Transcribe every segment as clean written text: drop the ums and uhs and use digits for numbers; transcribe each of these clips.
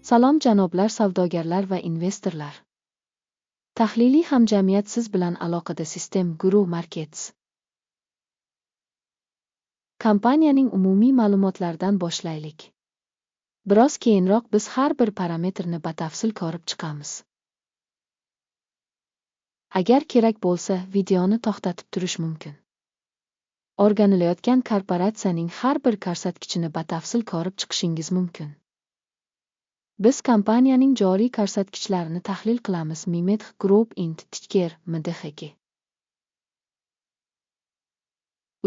Salom janoblar savdogarlar va investorlar. Tahliliy hamjamiyat siz bilan aloqada System Guru Markets. Kompaniyaning umumiy ma'lumotlaridan boshlaylik. Biroz keyinroq biz har bir parametrni batafsil ko'rib chiqamiz. Agar kerak bo'lsa, videoni to'xtatib turish mumkin. O'rganilayotgan korporatsiyaning har bir ko'rsatkichini batafsil ko'rib chiqishingiz mumkin. Biz kompaniyaning joriy ko'rsatkichlarini tahlil qilamiz. Mimet Group Int. Ticker MDHG.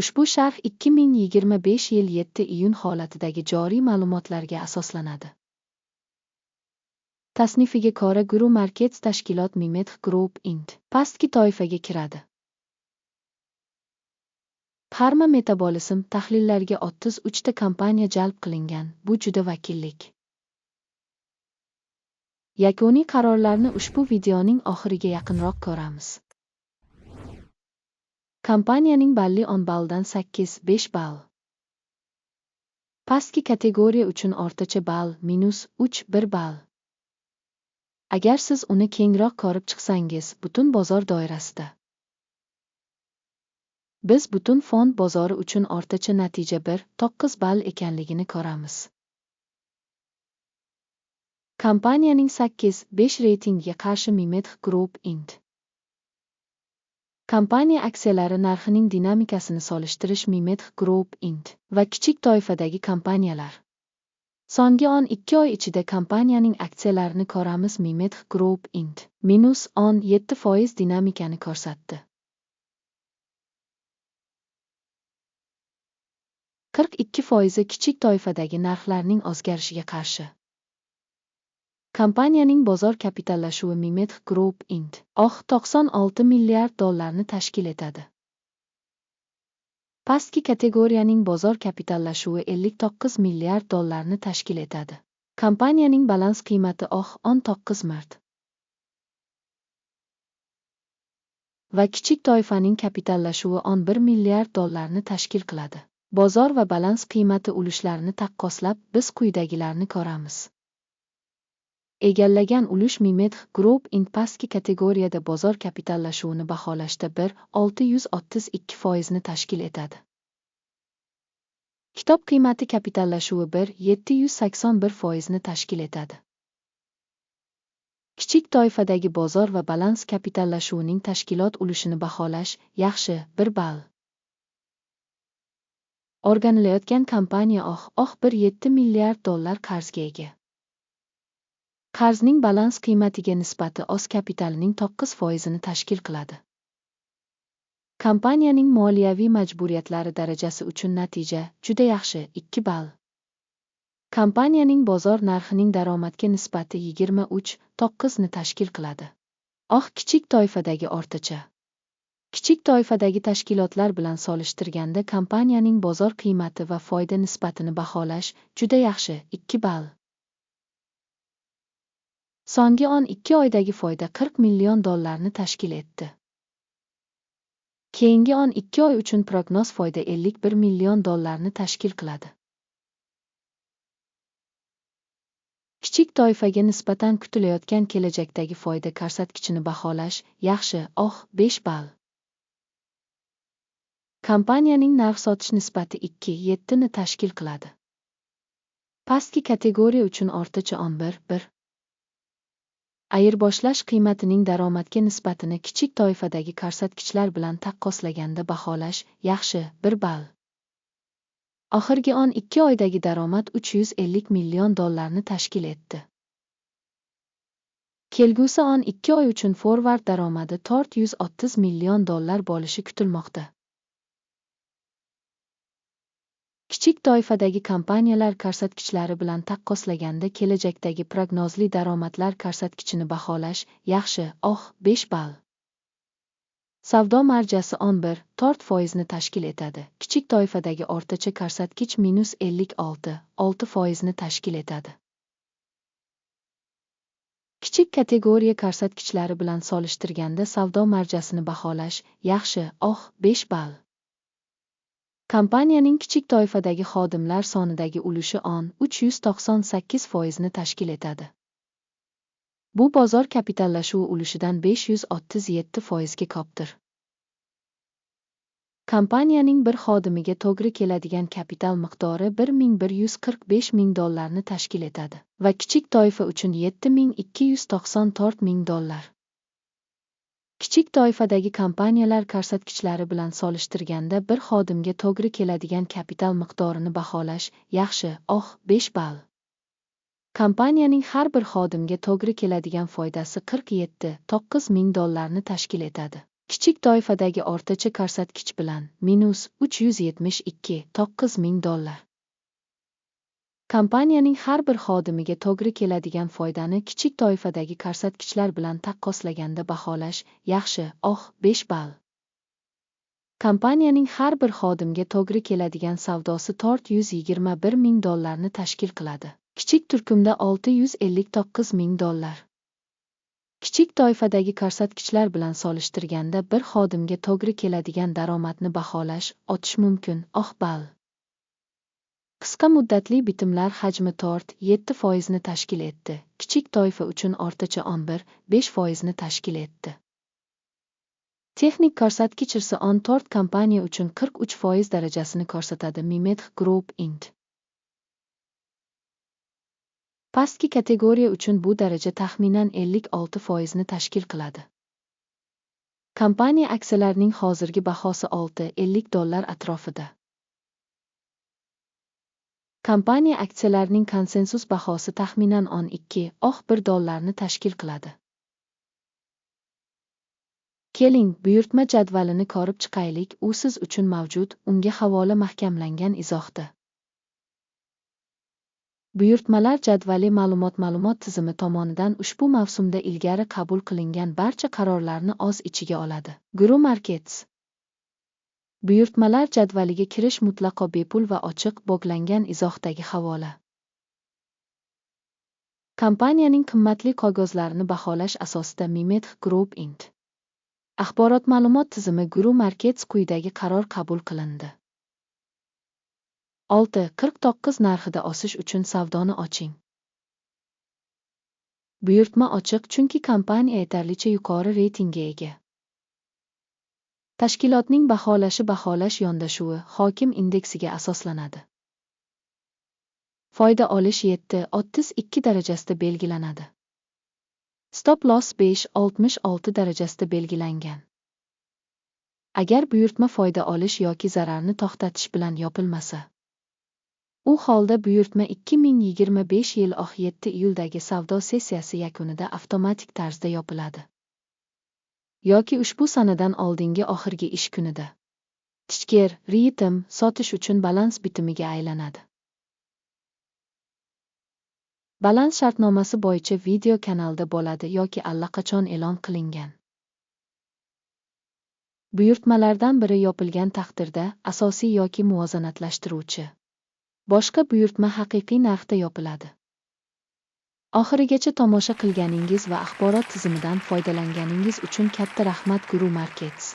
Ushbu sharh 2025 yil 7 iyun holatidagi joriy ma'lumotlarga asoslanadi. Tasnifiga ko'ra Guru Markets tashkilot Mimet Group Int. pastki toifaga kiradi. Pharma Metabolism tahlillariga 33 ta kompaniya jalb qilingan. Bu juda vakillik. Yakuniy qarorlarni ushbu videoning oxiriga yaqinroq ko'ramiz. Kompaniyaning balli 10 balldan 8-5 ball. Pastki kategoriya uchun o'rtacha ball -3-1 ball. Agar siz uni kengroq ko'rib chiqsangiz, butun bozor doirasida. Biz butun fond bozori uchun o'rtacha natija 1.9 ball ekanligini ko'ramiz. Kompaniyaning 8-5 reytingiga qarshi Mimet Group Int. Kompaniya aksiyalari narxining dinamikasini solishtirish Mimet Group Int. va kichik toifadagi kompaniyalar. So'nggi 12 oy ichida kompaniyaning aksiyalarini ko'ramiz. Mimet Group Int. -17% dinamikani ko'rsatdi. 42% kichik toifadagi narxlarning o'zgarishiga qarshi. Kompaniyaning bozor kapitallashuvi Mimet Group Int. 96 milliard dollarni tashkil etadi. Pastki kategoriyaning bozor kapitallashuvi 59 milliard dollarni tashkil etadi. Kompaniyaning balans qiymati 19 mard. Va kichik toifaning kapitallashuvi 11 milliard dollarni tashkil qiladi. Bozor va balans qiymati ulushlarini taqqoslab, biz quyidagilarni ko'ramiz. Egallagan ulush Mimet Group Int. Pastki kategoriyada bozor kapitallashuvini baholashda 1.632% ni tashkil etadi. Kitob qiymati kapitallashuvi 1.781% ni tashkil etadi. Kichik toifadagi bozor va balans kapitallashuvining tashkilot ulushini baholash yaxshi 1 ball. O'rganilayotgan kompaniya 1.7 milliard dollar qarzga ega. Qarzning balans qiymatiga nisbati o'z kapitalining 9% ni tashkil qiladi. Kompaniyaning moliyaviy majburiyatlari darajasi uchun natija juda yaxshi 2 ball. Kompaniyaning bozor narxining daromadga nisbati 23.9 ni tashkil qiladi. Kichik toifadagi o'rtacha. Kichik toifadagi tashkilotlar bilan solishtirganda kompaniyaning bozor qiymati va foyda nisbatini baholash juda yaxshi 2 ball. So'nggi 12 oydagi foyda 40 million dollarni tashkil etdi. Keyingi 12 oy uchun prognoz foyda 51 million dollarni tashkil qiladi. Kichik toifaga nisbatan kutilayotgan kelajakdagi foyda ko'rsatkichini baholash yaxshi 5 ball. Kompaniyaning narx sotish nisbati 2.7 ni tashkil qiladi. Pastki kategoriya uchun o'rtacha 11.1. Ayirboshlash qiymatining daromadga nisbatini kichik toifadagi ko'rsatkichlar bilan taqqoslaganda baholash yaxshi 1 ball. Oxirgi 12 oydagi daromad 350 million dollarni tashkil etdi. Kelgusi 12 oy uchun forward daromadi 430 million dollar bo'lishi kutilmoqda. Kichik toifadagi kompaniyalar ko'rsatkichlari bilan taqqoslaganda kelajakdagi prognozli daromadlar ko'rsatkichini baholash yaxshi 5 ball. Savdo marjasi 11.4% ni tashkil etadi. Kichik toifadagi o'rtacha ko'rsatkich -56.6% ni tashkil etadi. Kichik kategoriya ko'rsatkichlari bilan solishtirganda savdo marjasini baholash yaxshi 5 ball. Kompaniyaning kichik toifadagi xodimlar sonidagi ulushi on 398% ni tashkil etadi. Bu bozor kapitallashuvi ulushidan 537% ga kopdir. Kompaniyaning bir xodimiga to'g'ri keladigan kapital miqdori $1,145,000 ni tashkil etadi va kichik toifa uchun $7,294,000. Kichik toifadagi kompaniyalar ko'rsatkichlari bilan solishtirganda bir xodimga to'g'ri keladigan kapital miqdorini baholash yaxshi, 5 ball. Kompaniyaning har bir xodimga to'g'ri keladigan foydasi $47,900 ni tashkil etadi. Kichik toifadagi o'rtacha ko'rsatkich bilan $372,900. Kompaniyaning har bir xodimiga to'g'ri keladigan foydani kichik toifadagi ko'rsatkichlar bilan taqqoslaganda baholash yaxshi, 5 ball. Kompaniyaning har bir xodimga to'g'ri keladigan savdosi $421,000 ni tashkil qiladi. Kichik turkumda $659,000. Kichik toifadagi ko'rsatkichlar bilan solishtirganda bir xodimga to'g'ri keladigan daromadni baholash mumkin, 10 ball. Qisqa muddatli bitimlar hajmi 4,7% ni tashkil etdi. Kichik toifa uchun o'rtacha 11,5% ni tashkil etdi. Texnik ko'rsatkich esa 4 kompaniya uchun 43% darajasini ko'rsatadi. Mimet Group Int. Pastki kategoriya uchun bu daraja taxminan 56% ni tashkil qiladi. Kompaniya aksiyalarining hozirgi bahosi $6.50 atrofida. Kompaniya aksiyalarining konsensus bahosi taxminan $12.1 ni tashkil qiladi. Keling, buyurtma jadvalini ko'rib chiqaylik. U siz uchun mavjud, unga havola mahkamlangan izohda. Buyurtmalar jadvali ma'lumot tizimi tomonidan ushbu mavsumda ilgari qabul qilingan barcha qarorlarni o'z ichiga oladi. Guru Markets. Buyurtmalar jadvaliga kirish mutlaqo bepul va ochiq, bog'langan izohdagi havola. Kompaniyaning qimmatli qog'ozlarini baholash asosida Mimet Group Int. Axborot ma'lumot tizimi Guru Markets quyidagi qaror qabul qilindi. 6.49 narxida osish uchun savdoni oching. Buyurtma ochiq chunki kompaniya yetarlicha yuqori reytingga ega. Tashkilotning baholash yondashuvi hokim indeksiga asoslanadi. Foyda olish 7.32 darajasida belgilanadi. Stop loss 5.66 darajasida belgilangan. Agar buyurtma foyda olish yoki zararni to'xtatish bilan yopilmasa, u holda buyurtma 2025 yil 7 iyuldagi savdo sessiyasi yakunida avtomatik tarzda yopiladi. Yoki ushbu sanadan oldingi oxirgi ish kunida. Tichker, ritim, sotish uchun balans bitimiga aylanadi. Balans shartnomasi bo'yicha video kanalda bo'ladi yoki allaqachon e'lon qilingan. Buyurtmalardan biri yopilgan taqdirda asosiy yoki muvozanatlashtiruvchi boshqa buyurtma haqiqiy narxda yopiladi. Oxirigacha tomosha qilganingiz va axborot tizimidan foydalanganingiz uchun katta rahmat. Guru Markets.